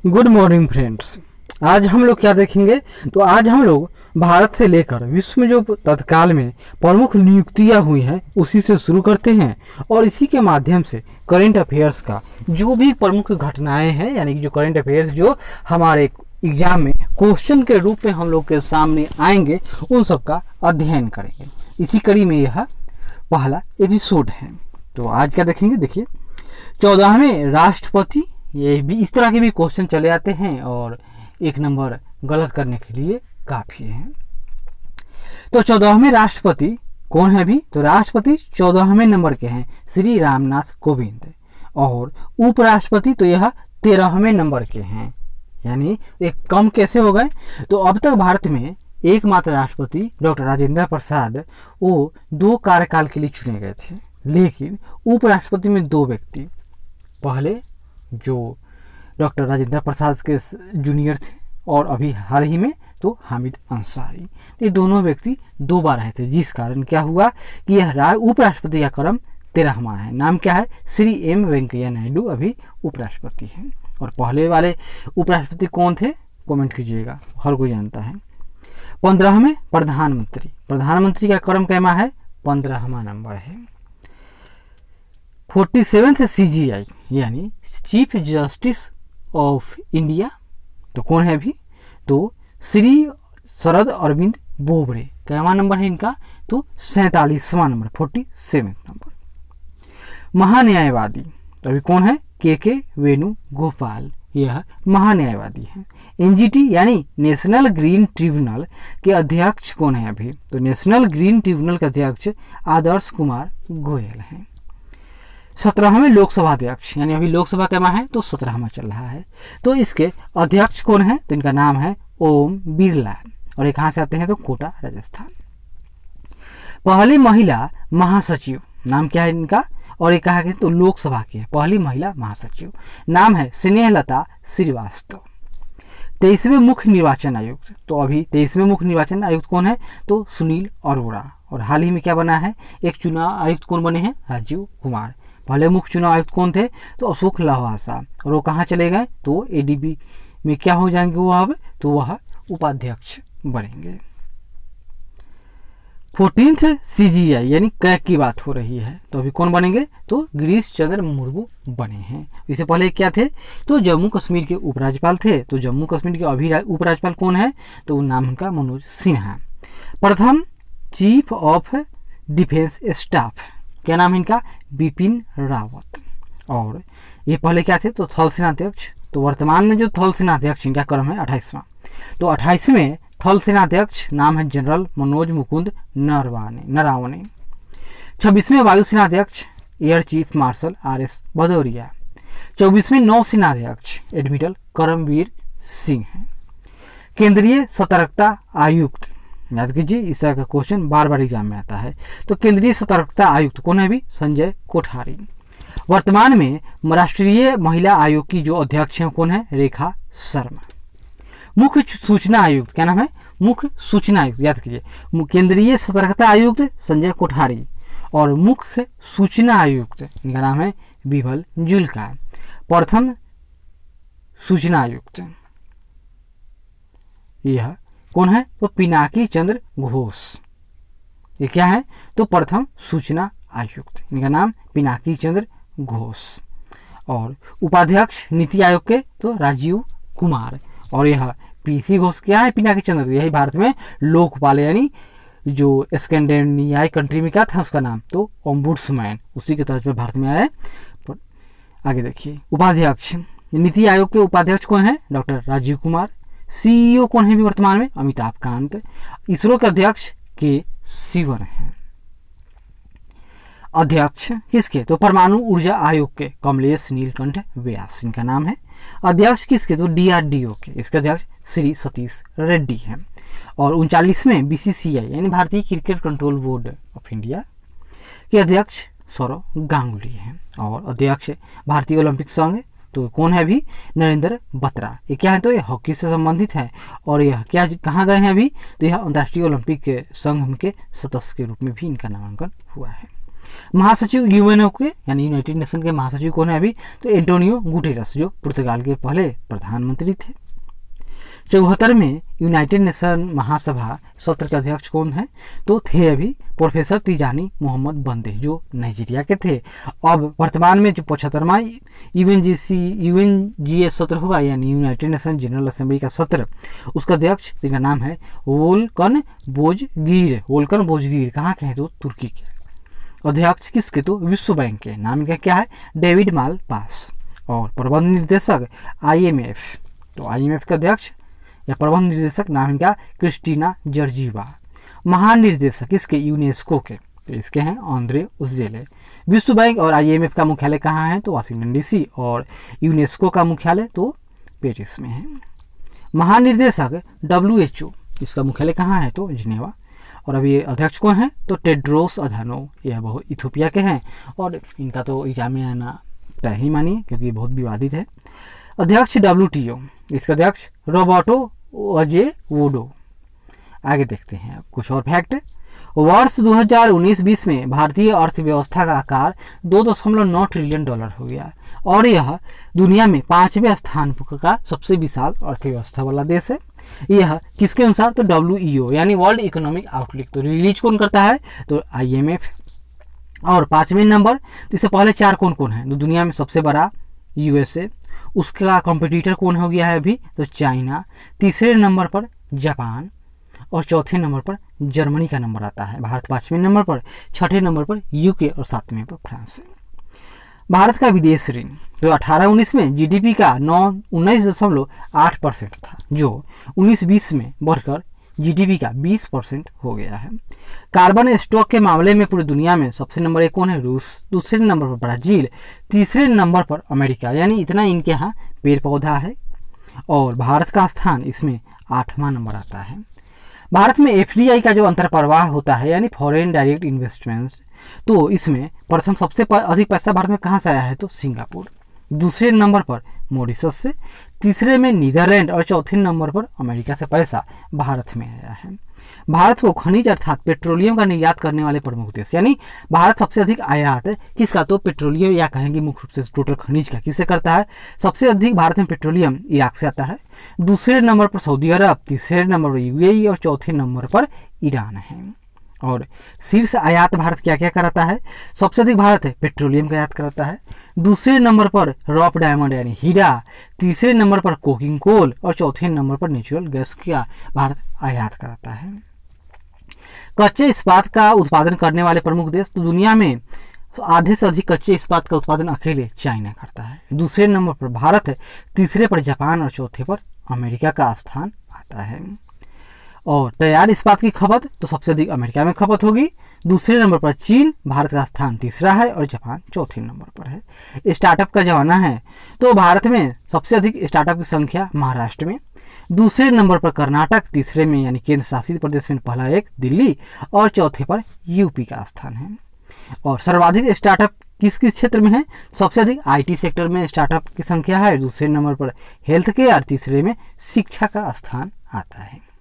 Good morning friends. आज हम लोग क्या देखेंगे, तो आज हम लोग भारत से लेकर विश्व में जो तत्काल में प्रमुख नियुक्तियां हुई हैं उसी से शुरू करते हैं और इसी के माध्यम से करंट अफेयर्स का जो भी प्रमुख घटनाएं हैं, यानी कि जो करंट अफेयर्स जो हमारे एग्जाम में क्वेश्चन के रूप में हम लोग के सामने आएंगे उन सब का अध्ययन करेंगे। इसी कड़ी में यह पहला एपिसोड है। तो आज क्या देखेंगे, देखिए 14वें राष्ट्रपति, ये भी इस तरह के भी क्वेश्चन चले आते हैं और एक नंबर गलत करने के लिए काफ़ी है। तो 14वें राष्ट्रपति कौन है अभी, तो राष्ट्रपति 14वें नंबर के हैं श्री रामनाथ कोविंद और उपराष्ट्रपति तो यह 13वें नंबर के हैं, यानी एक कम कैसे हो गए। तो अब तक भारत में एकमात्र राष्ट्रपति डॉक्टर राजेंद्र प्रसाद वो 2 कार्यकाल के लिए चुने गए थे, लेकिन उपराष्ट्रपति में 2 व्यक्ति, पहले जो डॉक्टर राजेंद्र प्रसाद के जूनियर थे और अभी हाल ही में तो हामिद अंसारी, ये दोनों व्यक्ति 2 बार आए थे, जिस कारण क्या हुआ कि यह उपराष्ट्रपति का क्रम 13वां है। नाम क्या है, श्री एम वेंकैया नायडू अभी उपराष्ट्रपति हैं। और पहले वाले उपराष्ट्रपति कौन थे, कमेंट कीजिएगा, हर कोई जानता है। 15वें प्रधानमंत्री, प्रधानमंत्री का क्रम कैमा है, 15वां नंबर है। 47th CGI यानी चीफ जस्टिस ऑफ इंडिया तो कौन है अभी, तो श्री शरद अरविंद बोबड़े, कैवा नंबर है इनका, तो 47वां नंबर, 47 नंबर। महान्यायवादी तो अभी कौन है, के वेणुगोपाल, यह महान्यायवादी हैं। NGT यानी नेशनल ग्रीन ट्रिब्यूनल के अध्यक्ष कौन है अभी, तो नेशनल ग्रीन ट्रिब्यूनल के अध्यक्ष आदर्श कुमार गोयल हैं। 17वें लोकसभा अध्यक्ष, यानी अभी लोकसभा कैमा है, तो 17वां चल रहा है, तो इसके अध्यक्ष कौन है, तो इनका नाम है ओम बिरला और ये कहाँ से आते हैं, तो कोटा राजस्थान। पहली महिला महासचिव, नाम क्या है इनका, और ये कहा गया तो लोकसभा की है पहली महिला महासचिव, नाम है स्नेहलता श्रीवास्तव। 23वें मुख्य निर्वाचन आयुक्त, तो अभी 23वें मुख्य निर्वाचन आयुक्त कौन है, तो सुनील अरोड़ा, और हाल ही में क्या बना है, एक चुनाव आयुक्त कौन बने हैं, राजीव कुमार। पहले मुख्य चुनाव आयुक्त कौन थे, तो अशोक लवासा, और वो कहाँ चले गए, तो ADB में क्या हो जाएंगे वो अब, तो वह उपाध्यक्ष बनेंगे। 14th CGI यानी कैग की बात हो रही है, तो अभी कौन बनेंगे, तो गिरीश चंद्र मुर्मू बने हैं। इससे पहले क्या थे, तो जम्मू कश्मीर के उपराज्यपाल थे, तो जम्मू कश्मीर के अभी उपराज्यपाल कौन है, तो नाम उनका मनोज सिन्हा। प्रथम चीफ ऑफ डिफेंस स्टाफ, क्या नाम है इनका, बिपिन रावत, और ये पहले क्या थे, तो थल सेनाध्यक्ष। तो वर्तमान में जो थल सेनाध्यक्ष इनका क्रम है 28वां, तो 28वें थल सेनाध्यक्ष नाम है जनरल मनोज मुकुंद नरावने। 26वें वायुसेनाध्यक्ष air chief marshal RS Bhadauria. 24वें नौसेनाध्यक्ष एडमिरल करमवीर सिंह हैं। केंद्रीय सतर्कता आयुक्त, याद कीजिए इस तरह का क्वेश्चन बार बार एग्जाम में आता है, तो केंद्रीय सतर्कता आयुक्त कौन है अभी, संजय कोठारी। वर्तमान में राष्ट्रीय महिला आयोग की जो अध्यक्ष हैं कौन है, रेखा शर्मा। मुख्य सूचना आयुक्त, क्या नाम है, मुख्य सूचना आयुक्त, याद कीजिए केंद्रीय सतर्कता आयुक्त संजय कोठारी और मुख्य सूचना आयुक्त इनका नाम है बिमल जुल्का। प्रथम सूचना आयुक्त यह कौन है, तो पिनाकी चंद्र घोष, ये क्या है, तो प्रथम सूचना आयुक्त, इनका नाम पिनाकी चंद्र घोष। और उपाध्यक्ष नीति आयोग के तो राजीव कुमार, और यह PC घोष क्या है, पिनाकी चंद्र, यही भारत में लोकपाल यानी जो स्कैंडिनेवियाई कंट्री में क्या था उसका नाम, तो ओम्बुड्समैन, उसी के तौर पर भारत में आया। आगे देखिए उपाध्यक्ष, नीति आयोग के उपाध्यक्ष कौन है, डॉक्टर राजीव कुमार। CEO कौन है भी वर्तमान में, अमिताभ कांत। इसरो के अध्यक्ष के सिवन हैं। अध्यक्ष किसके, तो परमाणु ऊर्जा आयोग के कमलेश नीलकंठ व्यास इनका नाम है। अध्यक्ष किसके, तो DRDO के, इसके अध्यक्ष श्री सतीश रेड्डी हैं। और 39वें BCCI यानी भारतीय cricket control board of India के अध्यक्ष सौरव गांगुली हैं। और अध्यक्ष भारतीय ओलंपिक संघ तो कौन है अभी, नरेंद्र बत्रा, ये क्या है, तो ये हॉकी से संबंधित है और यह क्या कहाँ गए हैं अभी, तो यह अंतर्राष्ट्रीय ओलंपिक संघ के सदस्य के रूप में भी इनका नामांकन हुआ है। महासचिव यूएनओ के यानी यूनाइटेड नेशन के महासचिव कौन है अभी, तो एंटोनियो गुटेरस, जो पुर्तगाल के पहले प्रधानमंत्री थे। 74वें यूनाइटेड नेशन महासभा सत्र के अध्यक्ष कौन है, तो थे अभी प्रोफेसर तिजानी मोहम्मद बंदे, जो नाइजीरिया के थे। अब वर्तमान में जो 75वां यूएनजीए सत्र होगा यानी यूनाइटेड नेशन जनरल असेंबली का सत्र, उसका अध्यक्ष जिनका नाम है वोल्कन बोजगीर। वोल्कन बोजगीर कहाँ के हैं, तो तुर्की के। अध्यक्ष किसके, तो विश्व बैंक के। नाम इनका क्या है, डेविड माल पास। और प्रबंध निर्देशक आईएमएफ, तो आईएमएफ के अध्यक्ष या प्रबंध निर्देशक नाम इनका क्रिस्टीना जर्जीवा। महानिर्देशक इसके यूनेस्को के, तो इसके हैं आंद्रे उज्जेले। विश्व बैंक और आईएमएफ का मुख्यालय कहाँ है, तो वाशिंगटन डीसी, और यूनेस्को का मुख्यालय तो पेरिस में है। महानिर्देशक WHO, इसका मुख्यालय कहाँ है, तो जिनेवा। और अभी अध्यक्ष कौन है, तो टेड्रोस अधानो, यह बहुत इथियोपिया के हैं और इनका तो एग्जाम में आना तय ही मानिए क्योंकि बहुत विवादित है। अध्यक्ष WTO, इसका अध्यक्ष रॉबर्टो अजेवोडो। आगे देखते हैं कुछ और फैक्ट। वर्ष 2019-20 में भारतीय अर्थव्यवस्था का आकार $2.9 ट्रिलियन हो गया और यह दुनिया में 5वें स्थान का सबसे विशाल अर्थव्यवस्था वाला देश है। यह किसके अनुसार, तो WEO यानी वर्ल्ड इकोनॉमिक आउटलुक, तो रिलीज कौन करता है, तो IMF। और 5वें नंबर, तो इससे पहले 4 कौन कौन है, तो दुनिया में सबसे बड़ा USA, उसका कॉम्पिटिटर कौन हो गया है अभी, तो चाइना। तीसरे नंबर पर जापान और चौथे नंबर पर जर्मनी का नंबर आता है। भारत 5वें नंबर पर, 6ठे नंबर पर UK और 7वें पर फ्रांस है। भारत का विदेश ऋण तो 18-19 में GDP का 19.8% था, जो 19-20 में बढ़कर GDP का 20% हो गया है। कार्बन स्टॉक के मामले में पूरी दुनिया में सबसे नंबर 1 कौन है, रूस। दूसरे नंबर पर ब्राजील, तीसरे नंबर पर अमेरिका, यानी इतना इनके यहाँ पेड़ पौधा है। और भारत का स्थान इसमें 8वां नंबर आता है। भारत में FDI का जो अंतर्प्रवाह होता है यानी फॉरेन डायरेक्ट इन्वेस्टमेंट्स, तो इसमें प्रथम सबसे अधिक पैसा भारत में कहाँ से आया है, तो सिंगापुर। दूसरे नंबर पर मॉरिशस से, तीसरे में नीदरलैंड और चौथे नंबर पर अमेरिका से पैसा भारत में आया है। भारत को खनिज अर्थात पेट्रोलियम का निर्यात करने वाले प्रमुख देश, यानी भारत सबसे अधिक आयात किसका, तो पेट्रोलियम या कहेंगे मुख्य रूप से टोटल खनिज का किससे करता है। सबसे अधिक भारत में पेट्रोलियम इराक से आता है। दूसरे नंबर पर सऊदी अरब, तीसरे नंबर पर UAE और चौथे नंबर पर ईरान है। और शीर्ष आयात भारत क्या क्या कराता है, सबसे अधिक भारत पेट्रोलियम का आयात कराता है। दूसरे नंबर पर रॉक डायमंड यानी हीरा, तीसरे नंबर पर कोकिंग कोल और चौथे नंबर पर नेचुरल गैस का भारत आयात कराता है। कच्चे इस्पात का उत्पादन करने वाले प्रमुख देश, तो दुनिया में आधे से अधिक कच्चे इस्पात का उत्पादन अकेले चाइना करता है। दूसरे नंबर पर भारत, तीसरे पर जापान और चौथे पर अमेरिका का स्थान आता है। और तैयार इस्पात की खपत तो सबसे अधिक अमेरिका में खपत होगी। दूसरे नंबर पर चीन, भारत का स्थान तीसरा है और जापान चौथे नंबर पर है। स्टार्टअप का जमाना है तो भारत में सबसे अधिक स्टार्टअप की संख्या महाराष्ट्र में, दूसरे नंबर पर कर्नाटक, तीसरे में यानी केंद्र शासित प्रदेश में पहला एक दिल्ली और चौथे पर UP का स्थान है। और सर्वाधिक स्टार्टअप किस किस क्षेत्र में है, सबसे अधिक IT सेक्टर में स्टार्टअप की संख्या है। दूसरे नंबर पर हेल्थ केयर, तीसरे में शिक्षा का स्थान आता है।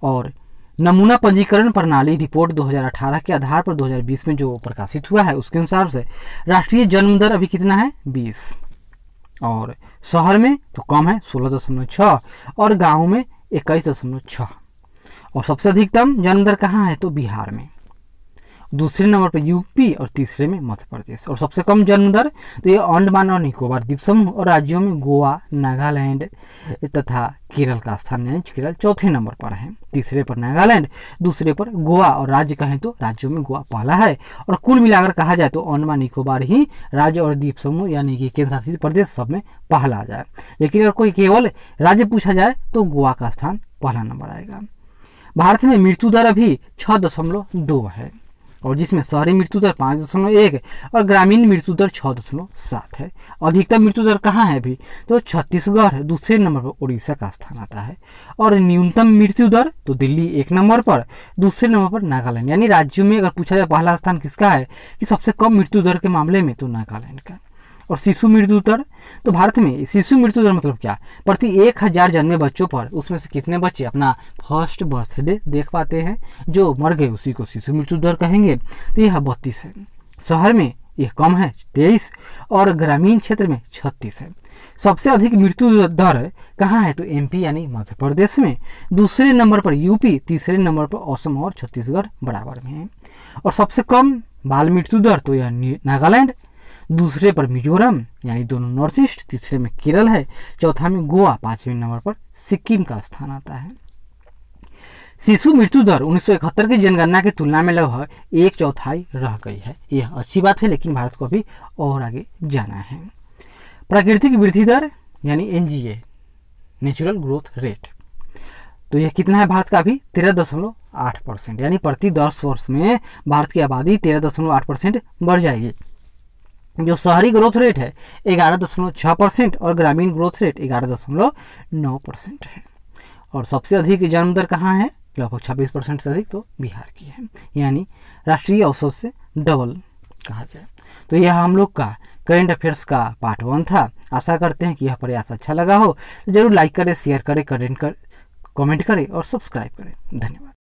और नमूना पंजीकरण प्रणाली रिपोर्ट 2018 के आधार पर 2020 में जो प्रकाशित हुआ है उसके अनुसार से राष्ट्रीय जन्म दर अभी कितना है, 20। और शहर में तो कम है 16.6 और गांव में 21.6। और सबसे अधिकतम जन्म दर कहाँ है, तो बिहार में। दूसरे नंबर पर UP और तीसरे में मध्य प्रदेश। और सबसे कम जन्म दर तो ये अंडमान और निकोबार द्वीप समूह और राज्यों में गोवा, नागालैंड तथा केरल का स्थान है। केरल चौथे नंबर पर है, तीसरे पर नागालैंड, दूसरे पर गोवा और राज्य कहें तो राज्यों में गोवा पहला है। और कुल मिलाकर कहा जाए तो अंडमान निकोबार ही राज्य और द्वीप समूह यानी कि केंद्र शासित प्रदेश सब में पहला आ जाए। लेकिन अगर कोई केवल राज्य पूछा जाए तो गोवा का स्थान पहला नंबर आएगा। भारत में मृत्यु दर अभी 6.2 है और जिसमें शहरी मृत्यु दर 5.1 और ग्रामीण मृत्यु दर 6.7 है। अधिकतम मृत्यु दर कहाँ है अभी, तो छत्तीसगढ़, दूसरे नंबर पर उड़ीसा का स्थान आता है। और न्यूनतम मृत्यु दर तो दिल्ली 1 नंबर पर, दूसरे नंबर पर नागालैंड, यानी राज्यों में अगर पूछा जाए पहला स्थान किसका है कि सबसे कम मृत्यु दर के मामले में तो नागालैंड का। और शिशु मृत्यु दर तो भारत में शिशु मृत्यु दर मतलब क्या, प्रति 1000 जन्मे बच्चों पर उसमें से कितने बच्चे अपना फर्स्ट बर्थडे देख पाते हैं, जो मर गए उसी को शिशु मृत्यु दर कहेंगे। तो यह 32 है। शहर में यह कम है 23 और ग्रामीण क्षेत्र में 36 है। सबसे अधिक मृत्यु दर कहाँ है? तो एमपी यानी मध्य प्रदेश में, दूसरे नंबर पर यूपी, तीसरे नंबर पर असम और छत्तीसगढ़ बराबर में है। और सबसे कम बाल मृत्यु दर तो यह नागालैंड, दूसरे पर मिजोरम यानी दोनों नॉर्थ ईस्ट, तीसरे में केरल है, चौथा में गोवा, पांचवें नंबर पर सिक्किम का स्थान आता है। शिशु मृत्यु दर 1971 की जनगणना की तुलना में लगभग 1/4 रह गई है। यह अच्छी बात है, लेकिन भारत को अभी और आगे जाना है। प्राकृतिक वृद्धि दर यानी एनजीए, नेचुरल ग्रोथ रेट, तो यह कितना है भारत का? अभी 13.8%, यानी प्रति 10 वर्ष में भारत की आबादी 13.8% बढ़ जाएगी। जो शहरी ग्रोथ रेट है 11.6% और ग्रामीण ग्रोथ रेट 11.9% है। और सबसे अधिक जन्म दर कहाँ है? लगभग 26% से अधिक तो बिहार की है, यानी राष्ट्रीय औसत से डबल कहा जाए। तो यह हम लोग का करेंट अफेयर्स का पार्ट 1 था। आशा करते हैं कि यह प्रयास अच्छा लगा हो। तो जरूर लाइक करें, शेयर करें, कमेंट करें और सब्सक्राइब करें। धन्यवाद।